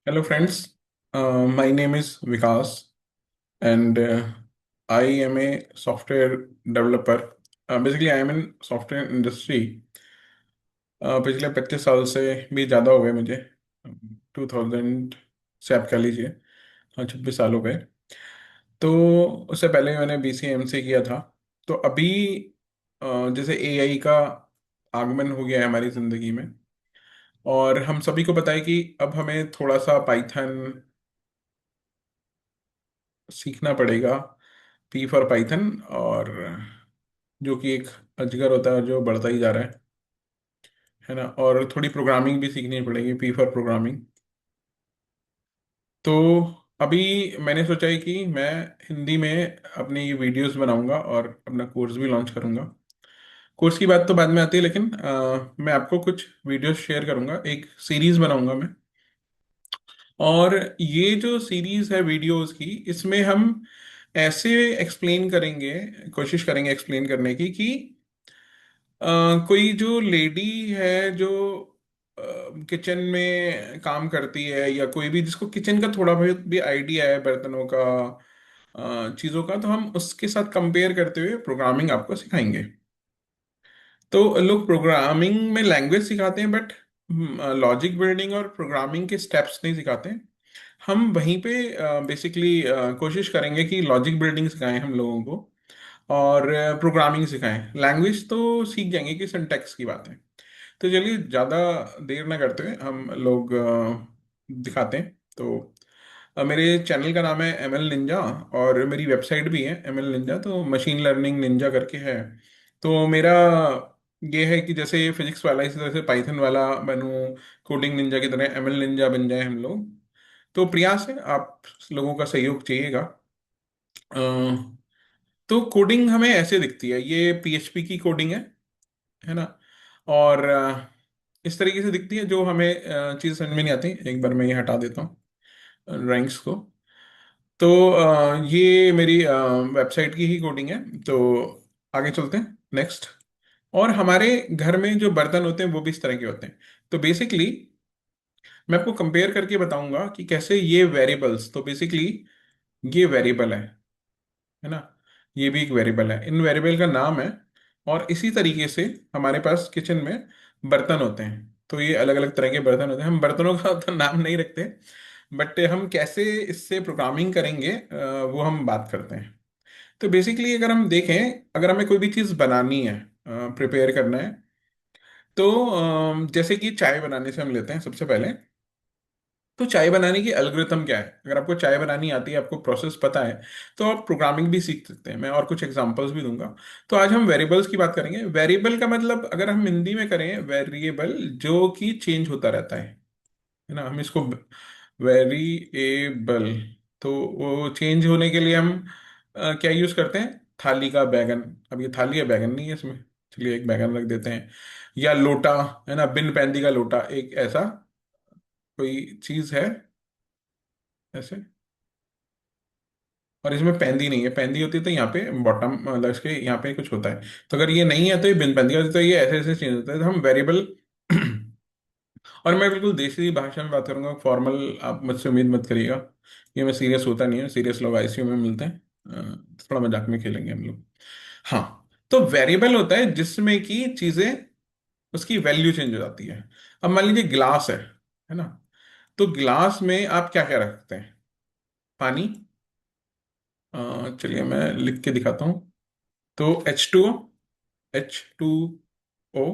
Hello, friends. My name is Vikas, and I am a software developer. Basically, I am in software industry. पिछले 25 साल से भी ज़्यादा हो गए मुझे। 2000 से आप कह लीजिए। हाँ, 26 साल हो गए। तो उससे पहले मैंने BCMC किया था। तो अभी जैसे AI का आगमन हो गया है हमारी ज़िंदगी में, और हम सभी को पता है कि अब हमें थोड़ा सा पाइथन सीखना पड़ेगा। पी फॉर पाइथन, और जो कि एक अजगर होता है जो बढ़ता ही जा रहा है ना। और थोड़ी प्रोग्रामिंग भी सीखनी पड़ेगी, पी फॉर प्रोग्रामिंग। तो अभी मैंने सोचा है कि मैं हिंदी में अपनी वीडियोस बनाऊंगा और अपना कोर्स भी लॉन्च करूंगा। कोर्स की बात तो बाद में आती है, लेकिन मैं आपको कुछ वीडियोस शेयर करूंगा, एक सीरीज बनाऊंगा मैं। और ये जो सीरीज है वीडियोस की, इसमें हम ऐसे एक्सप्लेन करेंगे, कोशिश करेंगे एक्सप्लेन करने की कि कोई जो लेडी है जो किचन में काम करती है, या कोई भी जिसको किचन का थोड़ा बहुत भी आइडिया है, बर्तनों का, चीज़ों का, तो हम उसके साथ कंपेयर करते हुए प्रोग्रामिंग आपको सिखाएंगे। तो लोग प्रोग्रामिंग में लैंग्वेज सिखाते हैं, बट लॉजिक बिल्डिंग और प्रोग्रामिंग के स्टेप्स नहीं सिखाते हैं। हम वहीं पे बेसिकली कोशिश करेंगे कि लॉजिक बिल्डिंग सिखाएं हम लोगों को, और प्रोग्रामिंग सिखाएं। लैंग्वेज तो सीख जाएंगे कि सिंटैक्स की बात है। तो चलिए, ज़्यादा देर ना करते हुए हम लोग दिखाते हैं। तो मेरे चैनल का नाम है ML निंजा, और मेरी वेबसाइट भी है ML निंजा, तो मशीन लर्निंग निंजा करके है। तो मेरा ये है कि जैसे फिजिक्स वाला इसी तरह से पाइथन वाला बनूं, कोडिंग निंजा की तरह ML निंजा बन जाए हम लोग। तो प्रयास है, आप लोगों का सहयोग चाहिएगा। तो कोडिंग हमें ऐसे दिखती है, ये PHP की कोडिंग है ना। और इस तरीके से दिखती है, जो हमें चीज़ समझ में नहीं आती। एक बार मैं ये हटा देता हूँ ड्राइंग्स को। तो ये मेरी वेबसाइट की ही कोडिंग है। तो आगे चलते हैं नेक्स्ट। और हमारे घर में जो बर्तन होते हैं वो भी इस तरह के होते हैं। तो बेसिकली मैं आपको कंपेयर करके बताऊंगा कि कैसे ये वेरिएबल्स, तो बेसिकली ये वेरिएबल है ना। ये भी एक वेरिएबल है, इन वेरिएबल का नाम है। और इसी तरीके से हमारे पास किचन में बर्तन होते हैं। तो ये अलग अलग तरह के बर्तन होते हैं, हम बर्तनों का तो नाम नहीं रखते, बट हम कैसे इससे प्रोग्रामिंग करेंगे वो हम बात करते हैं। तो बेसिकली अगर हम देखें, अगर हमें कोई भी चीज़ बनानी है, प्रिपेयर करना है, तो जैसे कि चाय बनाने से हम लेते हैं सबसे पहले। तो चाय बनाने की एल्गोरिथम क्या है? अगर आपको चाय बनानी आती है, आपको प्रोसेस पता है, तो आप प्रोग्रामिंग भी सीख सकते हैं। मैं और कुछ एग्जांपल्स भी दूंगा। तो आज हम वेरिएबल्स की बात करेंगे। वेरिएबल का मतलब, अगर हम हिंदी में करें, वेरिएबल जो कि चेंज होता रहता है ना। हम इसको वेरिएबल, तो वो चेंज होने के लिए हम क्या यूज करते हैं? थाली का बैगन। अब ये थाली है, बैगन नहीं है इसमें। चलिए एक बैगन रख देते हैं। या लोटा, है ना, बिन पैंदी का लोटा, एक ऐसा कोई चीज है ऐसे। और इसमें पैंदी नहीं है, पैंदी होती है तो यहाँ पे बॉटम मतलब इसके यहाँ पे कुछ होता है। तो अगर ये नहीं है तो ये बिन पैंदी होती है, तो ये ऐसे ऐसे चेंज होता है। तो हम वेरिएबल और मैं बिल्कुल देसी भाषा में बात करूंगा, फॉर्मल आप मुझसे उम्मीद मत करिएगा। ये मैं सीरियस होता नहीं है, सीरियस लोग ICU में मिलते हैं। थोड़ा मजाक में खेलेंगे हम लोग। हाँ, तो वेरिएबल होता है जिसमें कि चीजें, उसकी वैल्यू चेंज हो जाती है। अब मान लीजिए ग्लास है ना। तो ग्लास में आप क्या क्या रखते हैं? पानी। चलिए मैं लिख के दिखाता हूँ। तो H2O,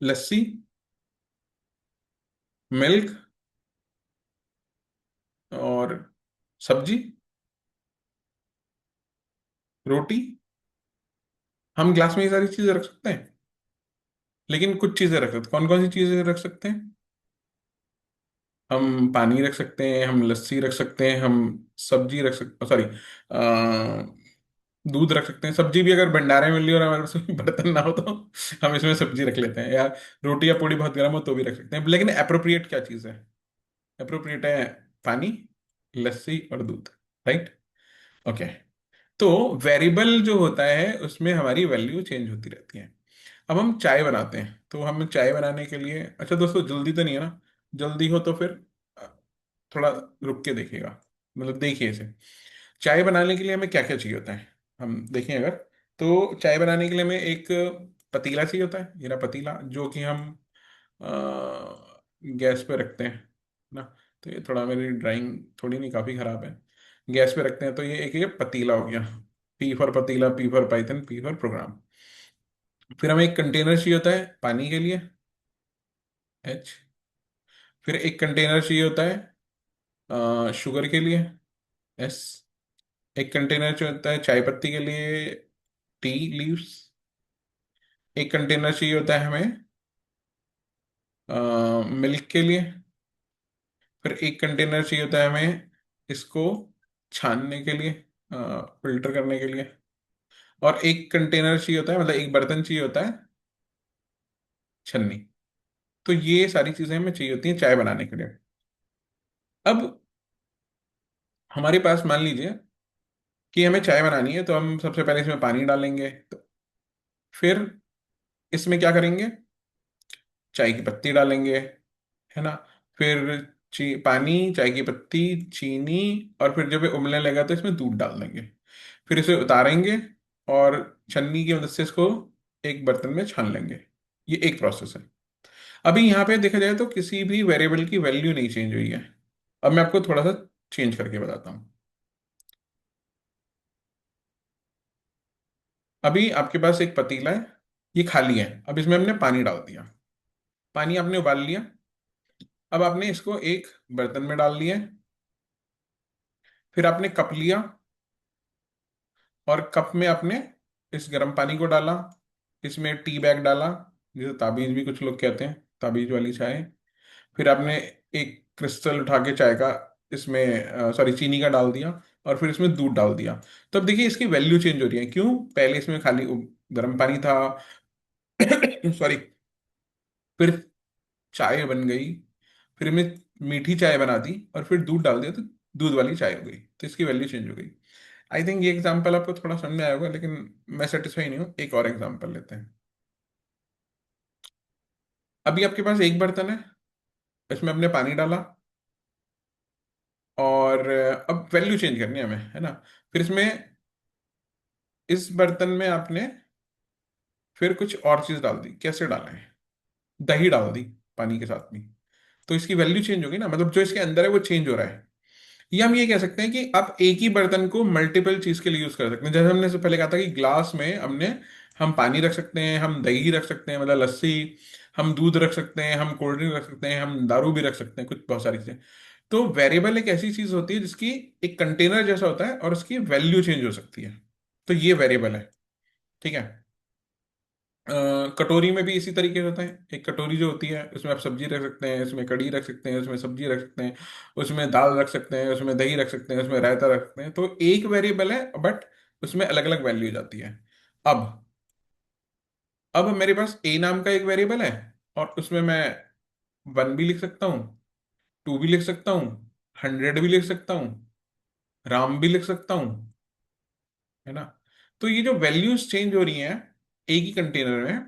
लस्सी, मिल्क, और सब्जी, रोटी। हम ग्लास में ये सारी चीजें रख सकते हैं, लेकिन कुछ चीजें रख सकते हैं। कौन कौन सी चीजें रख सकते हैं? हम पानी रख सकते हैं, हम लस्सी रख सकते हैं, हम सब्जी रख सकते, सॉरी, दूध रख सकते हैं। सब्जी भी अगर भंडारे में मिल रही हो और हमारे पास कोई बर्तन ना हो तो हम इसमें सब्जी रख लेते हैं। या रोटी या पूड़ी बहुत गर्म हो तो भी रख सकते हैं। लेकिन अप्रोप्रिएट क्या चीज़ है? अप्रोप्रिएट है पानी, लस्सी और दूध। राइट। ओके। तो वेरिएबल जो होता है उसमें हमारी वैल्यू चेंज होती रहती है। अब हम चाय बनाते हैं, तो हम चाय बनाने के लिए, अच्छा दोस्तों जल्दी तो नहीं है ना, जल्दी हो तो फिर अ, थोड़ा रुक के देखिएगा। मतलब देखिए इसे। चाय बनाने के लिए हमें क्या क्या चाहिए होता है, हम देखें अगर। तो चाय बनाने के लिए हमें एक पतीला चाहिए होता है, ये रहा पतीला, जो कि हम गैस पे रखते हैं ना। तो ये थोड़ा, मेरी ड्राइंग थोड़ी नहीं काफ़ी ख़राब है। गैस पे रखते हैं, तो ये एक ये पतीला हो गया। पी फॉर पतीला, P for Python, P for program. फिर हमें एक कंटेनर चाहिए होता है पानी के लिए, एच। फिर एक कंटेनर चाहिए होता है शुगर के लिए, एस। एक कंटेनर चाहिए होता है चाय पत्ती के लिए, टी लीव्स। एक कंटेनर चाहिए होता है हमें मिल्क के लिए। फिर एक कंटेनर चाहिए होता है हमें इसको छानने के लिए, फिल्टर करने के लिए। और एक कंटेनर चाहिए होता है, मतलब एक बर्तन चाहिए होता है छन्नी। तो ये सारी चीजें हमें चाहिए होती हैं चाय बनाने के लिए। अब हमारे पास मान लीजिए कि हमें चाय बनानी है, तो हम सबसे पहले इसमें पानी डालेंगे, तो फिर इसमें क्या करेंगे, चाय की पत्ती डालेंगे, है ना। फिर पानी, चाय की पत्ती, चीनी, और फिर जब ये उबलने लगेगा तो इसमें दूध डाल देंगे। फिर इसे उतारेंगे और छन्नी की मदद से इसको एक बर्तन में छान लेंगे। ये एक प्रोसेस है। अभी यहाँ पे देखा जाए तो किसी भी वेरिएबल की वैल्यू नहीं चेंज हुई है। अब मैं आपको थोड़ा सा चेंज करके बताता हूँ। अभी आपके पास एक पतीला है, ये खाली है। अब इसमें हमने पानी डाल दिया, पानी आपने उबाल लिया। अब आपने इसको एक बर्तन में डाल लिया। फिर आपने कप लिया, और कप में आपने इस गर्म पानी को डाला। इसमें टी बैग डाला, जिसे ताबीज भी कुछ लोग कहते हैं, ताबीज वाली चाय। फिर आपने एक क्रिस्टल उठा के चाय का, इसमें सॉरी चीनी का डाल दिया। और फिर इसमें दूध डाल दिया। तो अब देखिए इसकी वैल्यू चेंज हो रही है, क्यों? पहले इसमें खाली गर्म पानी था, सॉरी। फिर चाय बन गई, फिर हमने मीठी चाय बना दी, और फिर दूध डाल दिया, तो दूध वाली चाय हो गई। तो इसकी वैल्यू चेंज हो गई। आई थिंक ये एग्जांपल आपको थोड़ा समझ में आया होगा, लेकिन मैं सेटिस्फाई नहीं हूँ, एक और एग्जांपल लेते हैं। अभी आपके पास एक बर्तन है, इसमें आपने पानी डाला, और अब वैल्यू चेंज करनी है हमें, है ना। फिर इसमें, इस बर्तन में आपने फिर कुछ और चीज डाल दी। कैसे डाला है? दही डाल दी पानी के साथ में। तो इसकी वैल्यू चेंज होगी ना, मतलब जो इसके अंदर है वो चेंज हो रहा है। या हम ये कह सकते हैं कि आप एक ही बर्तन को मल्टीपल चीज के लिए यूज कर सकते हैं। जैसे हमने से पहले कहा था कि ग्लास में हमने, हम पानी रख सकते हैं, हम दही रख सकते हैं, मतलब लस्सी, हम दूध रख सकते हैं, हम कोल्ड ड्रिंक रख सकते हैं, हम दारू भी रख सकते हैं, कुछ बहुत सारी चीजें। तो वेरिएबल एक ऐसी चीज होती है जिसकी एक कंटेनर जैसा होता है, और उसकी वैल्यू चेंज हो सकती है। तो ये वेरिएबल है, ठीक है। कटोरी में भी इसी तरीके से होता है। एक कटोरी जो होती है, उसमें आप सब्जी रख सकते हैं, उसमें कढ़ी रख सकते हैं, उसमें सब्जी रख सकते हैं, उसमें दाल रख सकते हैं, उसमें दही रख सकते हैं, उसमें रायता रख सकते हैं। तो एक वेरिएबल है, बट उसमें अलग अलग वैल्यू जाती है। अब अब मेरे पास ए नाम का एक वेरिएबल है, और उसमें मैं 1 भी लिख सकता हूँ, 2 भी लिख सकता हूँ, 100 भी लिख सकता हूँ, राम भी लिख सकता हूँ, है ना। तो ये जो वैल्यूज चेंज हो रही हैं एक ही कंटेनर में,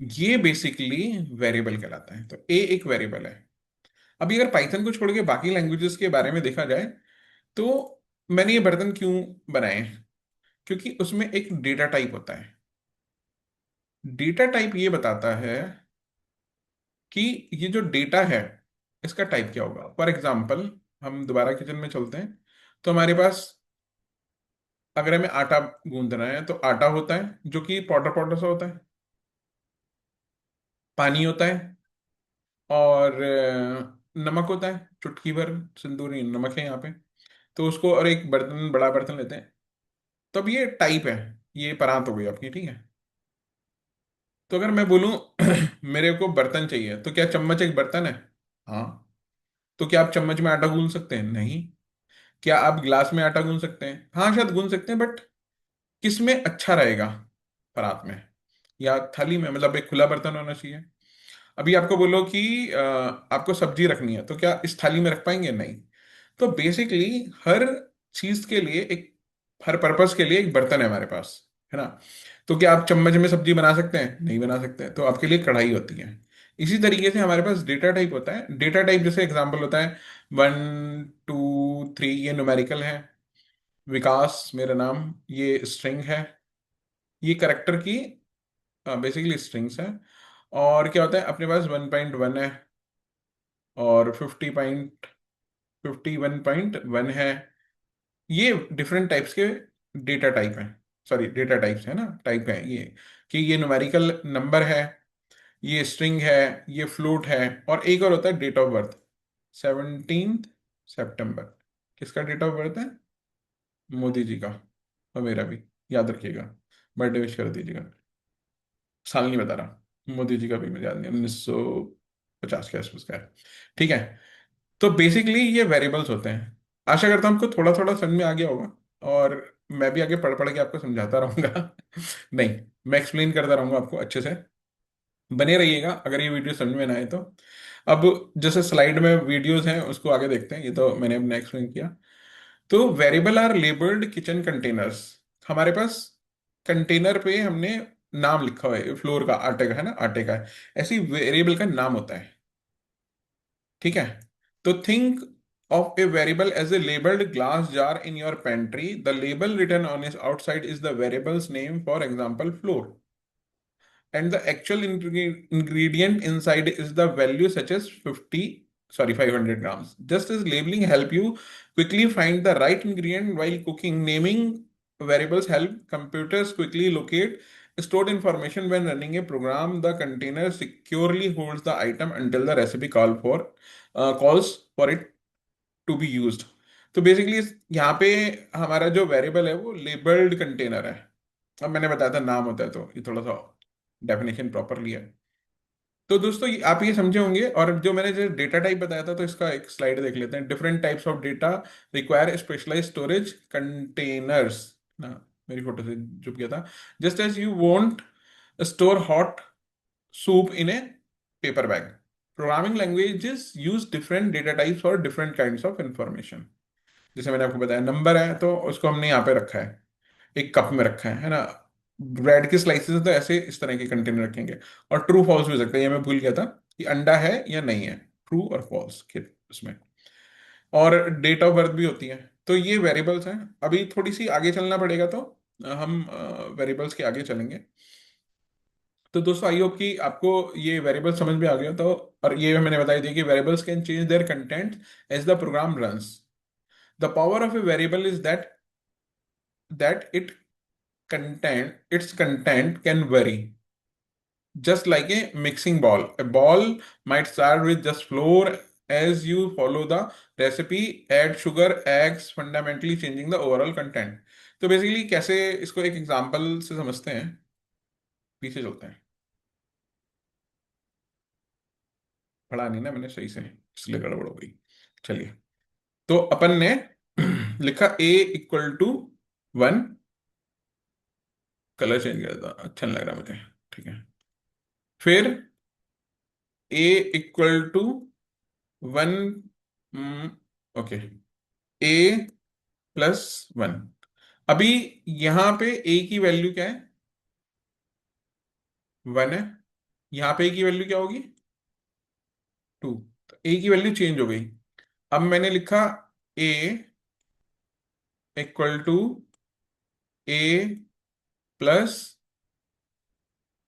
ये बेसिकली वेरिएबल कहलाता है। तो ए एक वेरिएबल है। अभी अगर पाइथन को छोड़ के बाकी लैंग्वेजेस के बारे में देखा जाए, तो मैंने ये बर्तन क्यों बनाए हैं? क्योंकि उसमें एक डेटा टाइप होता है। डेटा टाइप ये बताता है कि ये जो डेटा है, इसका टाइप क्या होगा। फॉर एग्जाम्पल, हम दोबारा किचन में चलते हैं। तो हमारे पास, अगर हमें आटा गूंदना है, तो आटा होता है जो कि पाउडर पाउडर सा होता है, पानी होता है, और नमक होता है, चुटकी भर सिंदूरी नमक है यहाँ पे। तो उसको, और एक बर्तन, बड़ा बर्तन लेते हैं। तो अब ये टाइप है, ये परात हो गई आपकी, ठीक है। तो अगर मैं बोलूं मेरे को बर्तन चाहिए, तो क्या चम्मच एक बर्तन है? हाँ। तो क्या आप चम्मच में आटा गूंद सकते हैं? नहीं। क्या आप गिलास में आटा गूंद सकते हैं? हाँ, शायद गूंद सकते हैं, बट किस में अच्छा रहेगा, परात में या थाली में? मतलब एक खुला बर्तन होना चाहिए। अभी आपको बोलो कि आपको सब्जी रखनी है, तो क्या इस थाली में रख पाएंगे? नहीं। तो बेसिकली हर चीज के लिए एक, हर पर्पस के लिए एक बर्तन है हमारे पास, है ना। तो क्या आप चम्मच में सब्जी बना सकते हैं? नहीं बना सकते। तो आपके लिए कढ़ाई होती है। इसी तरीके से हमारे पास डेटा टाइप होता है। डेटा टाइप जैसे एग्जांपल होता है 1 2 3, ये न्यूमेरिकल है। विकास मेरा नाम, ये स्ट्रिंग है। ये करेक्टर की बेसिकली स्ट्रिंग्स है। और क्या होता है, अपने पास 1.1 है और 51.1 है। ये डिफरेंट टाइप्स के डेटा टाइप हैं। सॉरी, डेटा टाइप्स है ना, टाइप है ये। कि ये न्यूमेरिकल नंबर है, ये स्ट्रिंग है, ये फ्लोट है। और एक और होता है डेट ऑफ बर्थ, 17 सितंबर। किसका डेट ऑफ बर्थ है? मोदी जी का। और मेरा भी, याद रखिएगा, बर्थडे विश कर दीजिएगा। साल नहीं बता रहा, मोदी जी का भी मुझे याद नहीं, 1950 के आसपास का है। ठीक है। तो बेसिकली ये वेरिएबल्स होते हैं। आशा करता हूँ आपको थोड़ा थोड़ा समझ में आ गया होगा। और मैं भी आगे पढ़ पढ़ के आपको समझाता रहूंगा। नहीं, मैं एक्सप्लेन करता रहूंगा आपको अच्छे से। बने रहिएगा अगर ये वीडियो समझ में ना आए तो। अब जैसे स्लाइड में वीडियोस हैं उसको आगे देखते हैं, ये तो मैंने अपने एक्सप्लेन किया। तो variable are labelled kitchen containers. हमारे पास कंटेनर पे हमने नाम लिखा हुआ है, फ्लोर का, आटे का है ना, आटे का है। ऐसी वेरिएबल का नाम होता है। ठीक है। तो think of a variable as a labeled glass jar in your pantry. The label written on its outside is the variable's name, for example, flour. And the actual ingredient inside is the value such as 500 grams. Just as labeling help you quickly find the right ingredient while cooking, naming variables help computers quickly locate stored information. When running a program, the container securely holds the item until the recipe calls for it to be used. तो basically यहाँ पे हमारा जो variable है वो labelled container है। अब मैंने बताया था नाम होता है, तो ये थोड़ा सा डेफिनेशन प्रॉपरली है। तो दोस्तों आप ये समझे होंगे। और जो मैंने जो डेटा टाइप बताया था, तो इसका एक स्लाइड देख लेते हैं। Different types of data require specialise storage containers ना। मेरी फोटो से चुप गया था। Just as you want store hot soup in a paper bag. Programming languages use different data types for different kinds of information. जैसे मैंने आपको बताया, नंबर है तो उसको हमने यहाँ पे रखा है, एक कप में रखा है ना। ब्रेड के स्लाइसेस है तो ऐसे इस तरह के कंटेनर रखेंगे। और ट्रू फॉल्स भी हो सकता है, ये मैं भूल गया था कि अंडा है या नहीं है, ट्रू और फॉल्स के उसमें। और डेट ऑफ बर्थ भी होती है। तो ये वेरिएबल्स हैं। अभी थोड़ी सी आगे चलना पड़ेगा, तो हम वेरिएबल्स के आगे चलेंगे। तो दोस्तों आई होप कि आपको ये वेरिएबल समझ में आ गया तो। और ये मैंने बताई दिया कि variables can change their content as the program runs. The power of a variable is that its content can vary, just like a mixing ball. A ball might start with just flour. As you follow the recipe, add sugar, eggs, fundamentally changing the overall content. तो basically कैसे इसको एक example से समझते हैं, पीछे चलते हैं। पढ़ा नहीं ना मैंने सही से, इसलिए गड़बड़ हो गई। चलिए। तो अपन ने लिखा A = 1। कलर चेंज कर देता, अच्छा नहीं लग रहा मुझे। ठीक है। फिर A = 1। ओके। A+1। अभी यहां पे ए की वैल्यू क्या है? 1 है। यहां पे ए की वैल्यू क्या होगी? 2। तो ए की वैल्यू चेंज हो गई। अब मैंने लिखा A =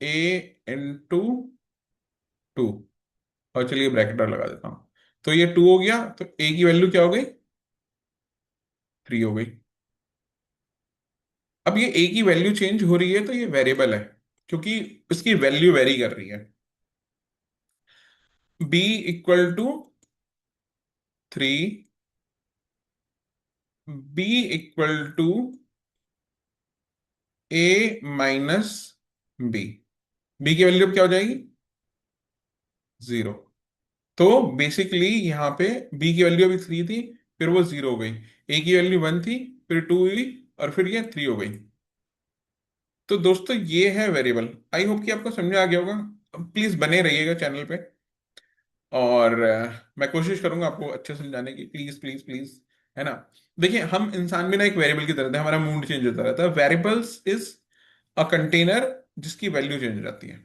A+A × 2। और चलिए ब्रैकेट लगा देता हूं। तो ये 2 हो गया, तो ए की वैल्यू क्या हो गई? 3 हो गई। अब ये ए की वैल्यू चेंज हो रही है तो ये वेरिएबल है, क्योंकि इसकी वैल्यू वेरी कर रही है। B = 3। B = A-B। बी की वैल्यू अब क्या हो जाएगी? 0। तो बेसिकली यहाँ पे बी की वैल्यू अभी 3 थी, फिर वो 0 हो गई। ए की वैल्यू 1 थी, फिर 2 हुई, और फिर ये 3 हो गई। तो दोस्तों ये है वेरिएबल। आई होप कि आपको समझ में आ गया होगा। प्लीज बने रहिएगा चैनल पे। और मैं कोशिश करूंगा आपको अच्छे से समझाने की, प्लीज प्लीज प्लीज। है ना। देखिए, हम इंसान भी ना एक वेरिएबल की तरह थे, हमारा मूड चेंज होता रहता है। वेरिएबल्स इज अ कंटेनर जिसकी वैल्यू चेंज हो जाती है।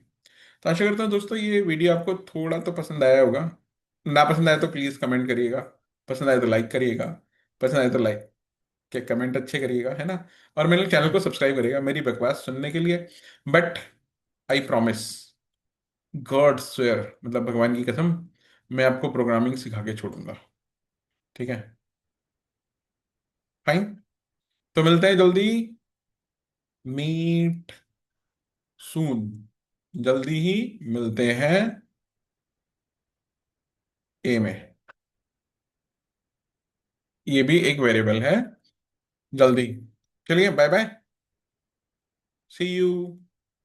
तो आशा करता हूँ दोस्तों ये वीडियो आपको थोड़ा तो पसंद आया होगा। ना पसंद आया तो प्लीज कमेंट करिएगा। पसंद आया तो लाइक करिएगा। पसंद आया तो लाइक के कमेंट अच्छे करिएगा, है ना। और मेरे चैनल को सब्सक्राइब करिएगा मेरी बकवास सुनने के लिए। But I promise, God swear, मतलब भगवान की कसम, मैं आपको प्रोग्रामिंग सिखा के छोड़ूंगा। ठीक है। फाइन। तो मिलते हैं जल्दी। Meet soon. जल्दी ही मिलते हैं ए में। ये भी एक वेरिएबल है। जल्दी। चलिए बाय बाय। C you.